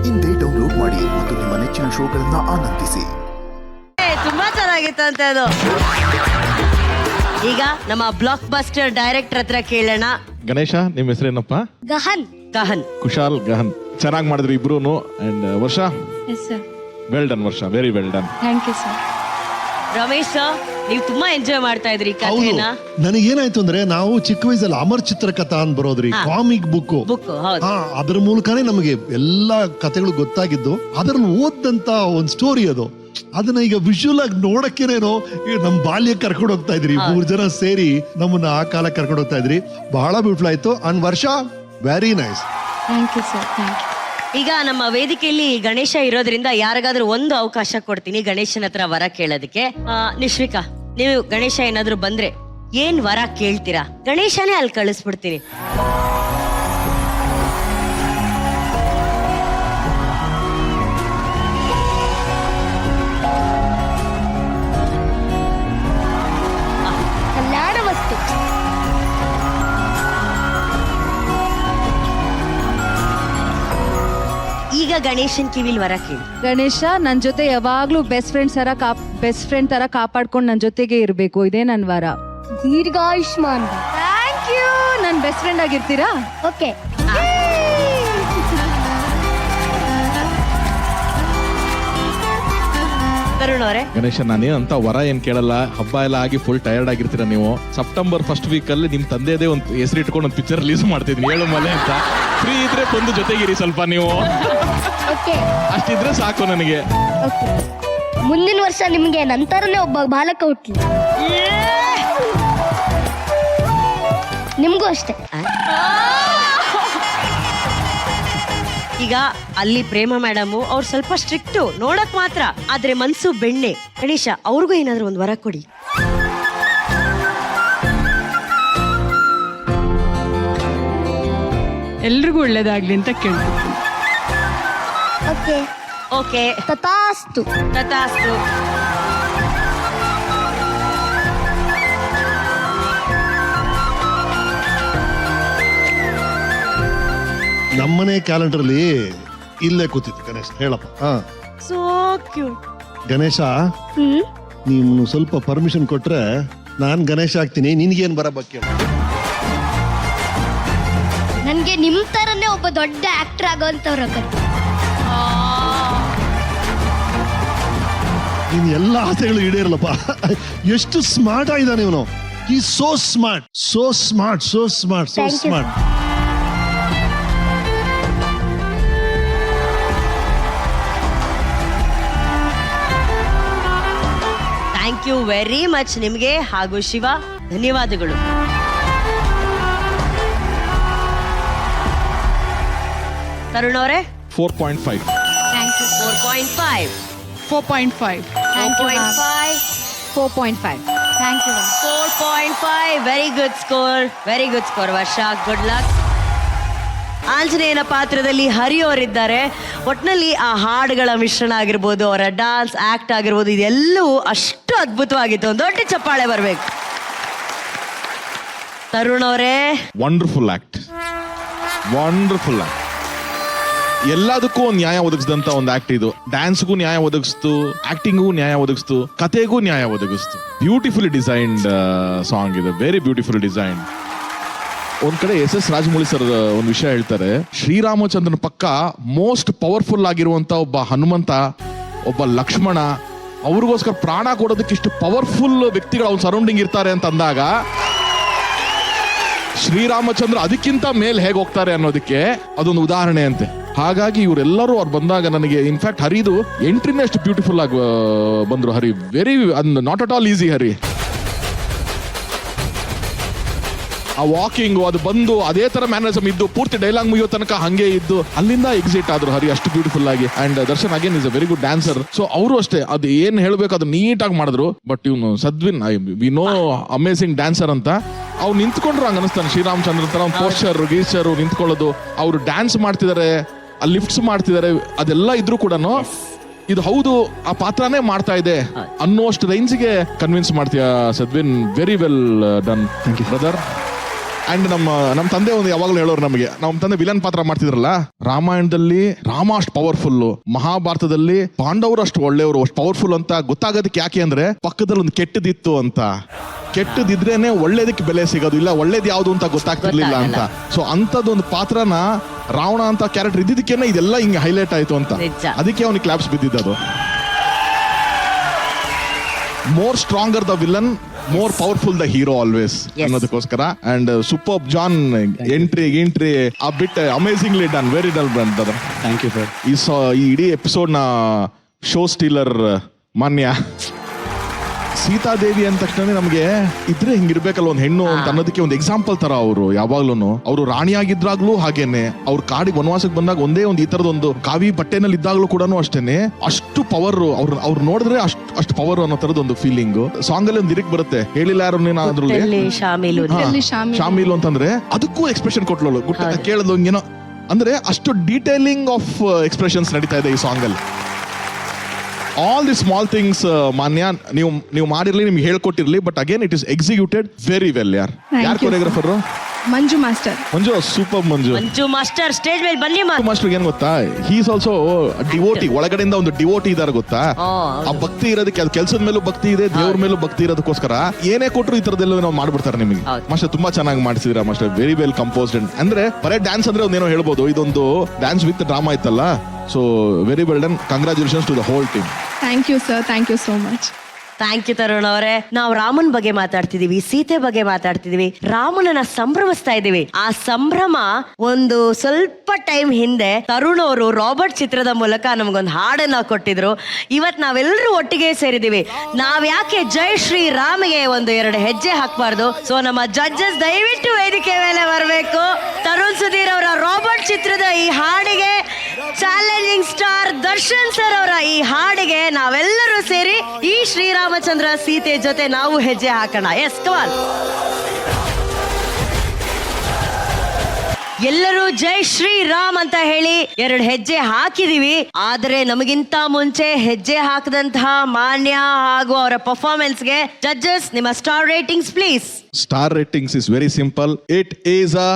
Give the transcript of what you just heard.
ಇಂದೇ ಡೌನ್ಲೋಡ್ ಮಾಡಿ ಮತ್ತು ನಿಮ್ಮ ನೆಚ್ಚಿನ ಶೋಗಳನ್ನ ಆನಂದಿಸಿ. ತುಂಬಾ ಚೆನ್ನಾಗಿತ್ತು ಅಂತ ಅದು. ಈಗ ನಮ್ಮ ಬ್ಲಾಕ್ ಬಸ್ಟರ್ ಡೈರೆಕ್ಟರ್ ಹತ್ರ ಕೇಳೋಣ. ಗಣೇಶ, ನಿಮ್ಮ ಹೆಸರೇನಪ್ಪ? ಗಹನ್. ಕುಶಾಲ್ ಗಹನ್. ಚೆನ್ನಾಗಿ ಮಾಡಿದ್ರಿ ಇಬ್ರು. And Varsha, well done Varsha, very well done. Thank you sir. Ramesh sir, ನೀವು ತುಂಬಾ ಎಂಜಾಯ್ ಮಾಡ್ತಾ ಇದ್ರಿ ಕಥೆನ. ನನಗೇನಾಯ್ತು ಅಂದ್ರೆ, ನಾವು ಚಿಕ್ಕ ವಯಸ್ಸಲ್ಲಿ ಅಮರ್ ಚಿತ್ರಕಥಾ ಅಂತ ಬರೋದ್ರಿ, ಕಾಮಿಕ್ ಬುಕ್. ಅದ್ರ ಮೂಲಕನೇ ನಮಗೆ ಎಲ್ಲಾ ಕಥೆಗಳು ಗೊತ್ತಾಗಿದ್ದು. ಅದನ್ನ ಓದಂತ ಒಂದ್ ಸ್ಟೋರಿ ಅದು. ಅದನ್ನ ಈಗ ವಿಜುವಲ್ ಆಗಿ ನೋಡಕ್ಕೇನೇನೋ ನಮ್ ಬಾಲ್ಯ ಕರ್ಕೊಂಡು ಹೋಗ್ತಾ ಇದ್ರಿ. 3 ಜನ ಸೇರಿ ನಮ್ಮನ್ನ ಆ ಕಾಲ ಕರ್ಕೊಂಡು ಹೋಗ್ತಾ ಇದ್ರಿ. ಬಹಳ ಬ್ಯೂಟಿಫುಲ್ ಆಯ್ತು. And Varsha, very nice. Thank you sir. Thank you. ಈಗ ನಮ್ಮ ವೇದಿಕೆಯಲ್ಲಿ ಗಣೇಶ ಇರೋದ್ರಿಂದ ಯಾರಿಗಾದ್ರೂ ಒಂದು ಅವಕಾಶ ಕೊಡ್ತೀನಿ ಗಣೇಶನ ಹತ್ರ ವರ ಕೇಳೋದಕ್ಕೆ. ನಿಶ್ವಿಕಾ, ನೀವು ಗಣೇಶ ಏನಾದ್ರು ಬಂದ್ರೆ ಏನ್ ವರ ಕೇಳ್ತೀರಾ? ಗಣೇಶನೇ ಅಲ್ಲಿ ಕಳಿಸ್ಬಿಡ್ತೀನಿ. ಕಲ್ಯಾಣ ವಸ್ತು. ಈಗ ಗಣೇಶನ್ ಕಿವಿಲ್ ವರ ಕೇಳಿ. ಗಣೇಶ, ನನ್ ಜೊತೆ ಯಾವಾಗ್ಲೂ ಬೆಸ್ಟ್ ಫ್ರೆಂಡ್ ತರ ಕಾಪಾಡ್ಕೊಂಡು ನನ್ ಜೊತೆಗೆ ಇರ್ಬೇಕು. ಇದೇ ನನ್ ವರ. ದೀರ್ಘಾಯುಷ್ಮಾನ್. Thank you. ನನ್ ಬೆಸ್ಟ್ ಫ್ರೆಂಡ್ ಆಗಿರ್ತೀರಾ? ಓಕೆ. ತರುಣ್ ಅವರೇ. ಗಣೇಶ, ನಾನೇನಂತ ವರ ಏನ್ ಕೇಳಲ್ಲ. ಹಬ್ಬ ಎಲ್ಲ ಆಗಿ ಫುಲ್ ಟಯರ್ಡ್ ಆಗಿರ್ತೀರ ನೀವು. ಸೆಪ್ಟೆಂಬರ್ ಫಸ್ಟ್ ವೀಕ್ ಅಲ್ಲಿ ನಿಮ್ ತಂದೆದೇ ಒಂದು ಹೆಸರು ಇಟ್ಕೊಂಡು ಒಂದು ಪಿಕ್ಚರ್ ರಿಲೀಸ್ ಮಾಡ್ತಿದ್ನಿ, ಏಳು ಮಲೆ ಅಂತ. ಫ್ರೀ ಇದ್ರೆ ಬಂದು ಜೊತೆಗಿರಿ ಸ್ವಲ್ಪ ನೀವು. ಓಕೆ. ಅಷ್ಟಿದ್ರೆ ಸಾಕು ನನಗೆ. ಓಕೆ. ಮುಂದಿನ ವರ್ಷ ನಿಮ್ಗೆ ನಂತರನೇ ಒಬ್ಬ ಬಾಲಕ ಹುಟ್ಲಿ. ನಿಮ್ಗೂ ಅಷ್ಟೇ. ಈಗ ಅಲ್ಲಿ ಪ್ರೇಮ ಮೇಡಮ್ ಅವ್ರು ಸ್ವಲ್ಪ ಸ್ಟ್ರಿಕ್ಟು ನೋಡಕ್ ಮಾತ್ರ, ಆದ್ರೆ ಮನ್ಸು ಬೆಣ್ಣೆ. ಗಣೇಶ, ಅವ್ರಿಗೂ ಏನಾದ್ರು ಒಂದು ವರ ಕೊಡಿ. ಎಲ್ರಿಗೂ ಒಳ್ಳೇದಾಗ್ಲಿ ಅಂತ ಕೇಳ್ತೀನಿ. ಓಕೆ. ಓಕೆ. ತಥಾಸ್ತು. ತಥಾಸ್ತು. ನಮ್ಮನೆ ಕ್ಯಾಲೆಂಡರ್ ಅಲ್ಲಿ ಇಲ್ಲೇ ಕೂತಿತ್ತು ಗಣೇಶ. ಹೇಳಪ್ಪ. So cute. ಗಣೇಶ, ನೀನು ಸ್ವಲ್ಪ ಪರ್ಮಿಷನ್ ಕೊಟ್ರೆ ನಾನ್ ಗಣೇಶ ಆಗ್ತೀನಿ. ನಿನ್ಗೇನ್ ಬರಬೇಕು? ನನ್ಗೆ ನಿಮ್ ತರನೇ ಒಬ್ಬ ದೊಡ್ಡ ಆಕ್ಟರ್ ಆಗೋಂತವ್ರ. ನಿನ್ ಎಲ್ಲಾ ಆಸೆಗಳು ಈಡೇರಲ್ಲಪ್ಪ. ಎಷ್ಟು ಸ್ಮಾರ್ಟ್ ಆಗಿದ್ದಾನೆ ಇವನು. ಈ so smart, so smart, so smart, so smart. Thank you very much ನಿಮ್ಗೆ ಹಾಗೂ ಶಿವ, ಧನ್ಯವಾದಗಳು. ತರುಣ್ ಅವರೇ. 4.5. Thank you. 4.5. 4.5. Thank you. 4.5. Thank you. 4.5. Very good score. Very good score ವರ್ಷ. Good luck. ಆಂಜನೇಯನ ಪಾತ್ರದಲ್ಲಿ ಹರಿ ಅವರಿದ್ದಾರೆ. ಒಟ್ನಲ್ಲಿ ಆ ಹಾಡುಗಳ ಮಿಶ್ರಣ ಆಗಿರ್ಬೋದು, ಅವರ ಡಾನ್ಸ್ ಆಕ್ಟ್ ಆಗಿರ್ಬೋದು, ಇದೆಲ್ಲವೂ ಅಷ್ಟು ಅದ್ಭುತವಾಗಿತ್ತು. ಒಂದು ದೊಡ್ಡ ಚಪ್ಪಾಳೆ ಬರ್ಬೇಕು. ತರುಣ್ ಅವರೇ. Wonderful act, wonderful act. ಎಲ್ಲದಕ್ಕೂ ಒಂದು ನ್ಯಾಯ ಒದಗಿಸಿದಂತ ಒಂದು ಆಕ್ಟ್ ಇದು. ಡ್ಯಾನ್ಸ್ಗೂ ನ್ಯಾಯ ಒದಗಿಸ್ತು, ಆಕ್ಟಿಂಗ್ಗೂ ನ್ಯಾಯ ಒದಗಿಸ್ತು, ಕತೆಗೂ ನ್ಯಾಯ ಒದಗಿಸ್ತು. ಬ್ಯೂಟಿಫುಲಿ ಡಿಸೈನ್ಡ್ ಸಾಂಗ್ ಇದು, ವೆರಿ ಬ್ಯೂಟಿಫುಲ್ ಡಿಸೈನ್. ಒಂದ್ ಕಡೆ SS ರಾಜಮೌಳಿ ಸರ್ ಒಂದು ವಿಷಯ ಹೇಳ್ತಾರೆ, ಶ್ರೀರಾಮಚಂದ್ರನ ಪಕ್ಕ ಮೋಸ್ಟ್ ಪವರ್ಫುಲ್ ಆಗಿರುವಂತ ಒಬ್ಬ ಹನುಮಂತ, ಒಬ್ಬ ಲಕ್ಷ್ಮಣ, ಅವ್ರಿಗೋಸ್ಕರ ಪ್ರಾಣ ಕೊಡೋದಕ್ಕೆ ಇಷ್ಟು ಪವರ್ಫುಲ್ ವ್ಯಕ್ತಿಗಳು ಅವ್ನ ಸರೌಂಡಿಂಗ್ ಇರ್ತಾರೆ ಅಂತ ಅಂದಾಗ ಶ್ರೀರಾಮಚಂದ್ರ ಅದಕ್ಕಿಂತ ಮೇಲೆ ಹೇಗೆ ಹೋಗ್ತಾರೆ ಅನ್ನೋದಕ್ಕೆ ಅದೊಂದು ಉದಾಹರಣೆ ಅಂತೆ. ಹಾಗಾಗಿ ಇವರೆಲ್ಲರೂ ಅವ್ರು ಬಂದಾಗ ನನಗೆ ಇನ್ಫ್ಯಾಕ್ಟ್ ಹರಿದು ಎಂಟ್ರಿನೇ ಅಷ್ಟು ಬ್ಯೂಟಿಫುಲ್ ಆಗಿ ಬಂದ್ರು. Hari very not at all easy. Hari ಆ ವಾಕಿಂಗ್ ಅದು ಬಂದು ಅದೇ ತರ ಮ್ಯಾನರಿಸಮ್ ಇದ್ದು ಪೂರ್ತಿ ಡೈಲಾಗ್ ಮುಗಿಯೋ ತನಕ ಹಂಗೆ ಇದ್ದು ಅಲ್ಲಿಂದ ಎಕ್ಸಿಟ್ ಆದ್ರು ಹರಿ ಅಷ್ಟು ಬ್ಯೂಟಿಫುಲ್ ಆಗಿ. And Darshan again is a very good dancer. So ಅವರು ಅಷ್ಟೇ ಅದು ಏನ್ ಹೇಳ್ಬೇಕು ಅದು ನೀಟಾಗಿ ಮಾಡಿದ್ರು. ಬಟ್ ಇವನು ಸದ್ವಿನ್, ವಿ ನೋ ಅಮೇಸಿಂಗ್ ಡ್ಯಾನ್ಸರ್ ಅಂತ. ಅವ್ರು ನಿಂತ್ಕೊಂಡ್ರು ಹಂಗ ಅನಿಸ್ತಾನೆ ಶ್ರೀರಾಮಚಂದ್ರ ತರ. ಒಂದು ಪೋಸ್ಚರ್ ಗೀಸ್ಚರ್ ನಿಂತ್ಕೊಳ್ಳೋದು, ಅವ್ರು ಡ್ಯಾನ್ಸ್ ಮಾಡ್ತಿದ್ದಾರೆ, ಲಿಫ್ಟ್ಸ್ ಮಾಡ್ತಿದ್ದಾರೆ, ಅದೆಲ್ಲ ಇದ್ರು ಕೂಡ ಇದು ಹೌದು ಆ ಪಾತ್ರನೇ ಮಾಡ್ತಾ ಇದೆ ಅನ್ನೋಷ್ಟು ರೇಂಜ್ಗೆ ಕನ್ವಿನ್ಸ್ ಮಾಡ್ತೀಯ Sadwin. Very well done. Thank you brother. And ನಮ್ಮ ತಂದೆ ಒಂದು ಯಾವಾಗಲೂ ಹೇಳೋರು ನಮಗೆ, ನಮ್ಮ ತಂದೆ ವಿಲನ್ ಪಾತ್ರ ಮಾಡ್ತಿದ್ರಲ್ಲ, ರಾಮಾಯಣದಲ್ಲಿ ರಾಮ ಅಷ್ಟು ಪವರ್ಫುಲ್, ಮಹಾಭಾರತದಲ್ಲಿ ಪಾಂಡವರು ಅಷ್ಟು ಒಳ್ಳೆಯವರು, ಅಷ್ಟು ಪವರ್ಫುಲ್ ಅಂತ ಗೊತ್ತಾಗೋದಕ್ಕೆ ಯಾಕೆ ಅಂದ್ರೆ ಪಕ್ಕದಲ್ಲಿ ಒಂದು ಕೆಟ್ಟದಿತ್ತು ಅಂತ. ಕೆಟ್ಟದಿದ್ರೇನೆ ಒಳ್ಳೇದಕ್ಕೆ ಬೆಲೆ ಸಿಗೋದು, ಇಲ್ಲ ಒಳ್ಳೇದು ಯಾವ್ದು ಅಂತ ಗೊತ್ತಾಗ್ತಿರ್ಲಿಲ್ಲ ಅಂತ. ಸೊ ಅಂತದೊಂದು ಪಾತ್ರನ ರಾವಣ ಅಂತ ಕ್ಯಾರೆಕ್ಟರ್ ಇದ್ದಿದ್ದಕ್ಕೇನೆ ಇದೆಲ್ಲ ಹಿಂಗೆ ಹೈಲೈಟ್ ಆಯ್ತು ಅಂತ. ನಿಜ. ಅದಕ್ಕೆ ಅವನಿಗೆ ಕ್ಲಾಪ್ಸ್ ಬಿದ್ದಿದ್ದದು. More stronger the villain, more powerful the hero always ಅನ್ನೋದಕ್ಕೋಸ್ಕರ. ಅಂಡ್ ಸೂಪರ್ ಜಾನ್ ಎಂಟ್ರಿ ಆ bit amazingly done, very dull brother. Thank you sir. ಈ ಇಡೀ ಎಪಿಸೋಡ್ ನ ಶೋ ಸ್ಟೀಲರ್ ಮಾನ್ಯ ಸೀತಾದೇವಿ ಅಂದ ತಕ್ಷಣ ನಮಗೆ ಇದ್ರೆ ಹಿಂಗಿರ್ಬೇಕಲ್ಲ ಒಂದು ಹೆಣ್ಣು ಅಂತ ಅನ್ನೋದಕ್ಕೆ ಒಂದು ಎಕ್ಸಾಂಪಲ್ ತರ ಅವರು. ಯಾವಾಗ್ಲೂ ಅವರು ರಾಣಿಯಾಗಿದ್ರಾಗ್ಲೂ ಹಾಗೇನೆ, ಅವ್ರ ಕಾಡಿಗೆ ವನವಾಸಕ್ಕೆ ಬಂದಾಗ ಒಂದೇ ಒಂದು ಈ ತರದೊಂದು ಕಾವಿ ಬಟ್ಟೆನಲ್ಲಿ ಇದ್ದಾಗ್ಲೂ ಕೂಡ ಅಷ್ಟೇನೆ ಅಷ್ಟು ಪವರ್. ಅವ್ರು ನೋಡಿದ್ರೆ ಅಷ್ಟು ಪವರ್ ಅನ್ನೋ ತರದ್ ಒಂದು ಫೀಲಿಂಗ್. ಸಾಂಗ್ ಅಲ್ಲಿ ಒಂದು ಲಿರಿಕ್ ಬರುತ್ತೆ, ಹೇಳಿಲ್ಲ ಯಾರು ಗುಟ್ಟಲ್ಲಿ ಶಾಮೀಲು. ಶಾಮೀಲು ಅಂತಂದ್ರೆ ಅದಕ್ಕೂ ಎಕ್ಸ್ಪ್ರೆಷನ್ ಕೊಟ್ಲೋಳು, ಕೇಳೋದು ಏನೋ ಅಂದ್ರೆ ಅಷ್ಟು ಡೀಟೇಲಿಂಗ್ ಆಫ್ ಎಕ್ಸ್ಪ್ರೆಷನ್ಸ್ ನಡೀತಾ ಇದೆ ಈ ಸಾಂಗ್ ಅಲ್ಲಿ. ಆಲ್ ದಿ ಸ್ಮಾಲ್ ಥಿಂಗ್ಸ್ ಮಾನ್ಯ ನೀವು ಮಾಡಿರ್ಲಿ, ನಿಮ್ಗೆ ಹೇಳ್ಕೊಟ್ಟಿರ್ಲಿ, but again it is executed very well. ಯಾರು choreographer? Manju master. Manju, super Manju. Manju master stage ಮೇಲೆ ಬನ್ನಿ. ಮಾಸ್ಟರ್ ಏನ್ ಗೊತ್ತಾ, ಹೀಸ್ ಆಲ್ಸೋ ಡಿವೋಟಿ, ಒಳಗಡೆಯಿಂದ ಒಂದು ಡಿವೋಟಿ ಇದಾರೆ ಗೊತ್ತಾ. ಆ ಭಕ್ತಿ ಇರೋದಕ್ಕೆ, ಅದು ಕೆಲಸದ ಮೇಲೂ ಭಕ್ತಿ ಇದೆ, ದೇವ್ರ ಮೇಲೂ ಭಕ್ತಿ ಇರೋದಕ್ಕೋಸ್ಕರ ಏನೇ ಕೊಟ್ಟರು ಈ ತರದೆಲ್ಲ ನಾವು ಮಾಡ್ಬಿಡ್ತಾರೆ ನಿಮಗೆ. ಮಾಸ್ಟರ್ ತುಂಬಾ ಚೆನ್ನಾಗಿ ಮಾಡಿಸಿದ್ರ ಮಾಸ್ಟರ್, ವೆರಿ ವೆಲ್ ಕಂಪೋಸ್ಡ್. ಅಂದ್ರೆ ಬರೇ ಡ್ಯಾನ್ಸ್ ಅಂದ್ರೆ ಒಂದೇನೋ ಹೇಳ್ಬೋದು, ಇದೊಂದು ಡ್ಯಾನ್ಸ್ ವಿತ್ ಡ್ರಾಮಾ ಇತ್ತಲ್ಲ. So very well done, congratulations to the whole team. Thank you sir, thank you so much. Thank you Tarun ಅವರೇ. ನಾವು ರಾಮನ್ ಬಗ್ಗೆ ಮಾತಾಡ್ತಿದೀವಿ, ಸೀತೆ ಬಗ್ಗೆ ಮಾತಾಡ್ತಿದೀವಿ, ರಾಮನನ್ನ ಸಂಭ್ರಮಿಸ್ತಾ ಇದೀವಿ. ಆ ಸಂಭ್ರಮ ಒಂದು ಸ್ವಲ್ಪ ಟೈಮ್ ಹಿಂದೆ ತರುಣ್ ಅವರು ರಾಬರ್ಟ್ ಚಿತ್ರದ ಮೂಲಕ ನಮಗೊಂದು ಹಾಡನ್ನ ಕೊಟ್ಟಿದ್ರು. ಇವತ್ ನಾವೆಲ್ಲರೂ ಒಟ್ಟಿಗೆ ಸೇರಿದೀವಿ. ನಾವ್ ಯಾಕೆ ಜೈ ಶ್ರೀ ರಾಮ್ಗೆ ಒಂದು 2 ಹೆಜ್ಜೆ ಹಾಕ್ಬಾರ್ದು? ಸೊ ನಮ್ಮ ಜಡ್ಜಸ್ ದಯವಿಟ್ಟು ವೇದಿಕೆ ಮೇಲೆ ಬರಬೇಕು. ತರುಣ್ ಸುಧೀರ್ ಅವರ ರಾಬರ್ಟ್ ಚಿತ್ರದ ಈ ಹಾಡಿಗೆ, ಚಾಲೆಂಜಿಂಗ್ ಸ್ಟಾರ್ ದರ್ಶನ್ ಸರ್ ಅವರ ಈ ಹಾಡಿಗೆ ನಾವೆಲ್ಲರೂ ಸೇರಿ ಈ ಶ್ರೀರಾಮಚಂದ್ರ ಸೀತೆ ಜೊತೆ ನಾವು ಹೆಜ್ಜೆ ಹಾಕೋಣ. ಎಸ್, ಕಮಾನ್. ಎಲ್ಲರೂ ಜೈ ಶ್ರೀರಾಮ್ ಅಂತ ಹೇಳಿ 2 ಹೆಜ್ಜೆ ಹಾಕಿದೀವಿ. ಆದ್ರೆ ನಮಗಿಂತ ಮುಂಚೆ ಹೆಜ್ಜೆ ಹಾಕದಂತಹ ಮಾನ್ಯ ಹಾಗೂ ಅವರ ಪರ್ಫಾರ್ಮೆನ್ಸ್ಗೆ ಜಡ್ಜಸ್ ನಿಮ್ಮ star ratings please. Star ratings is very simple. It is a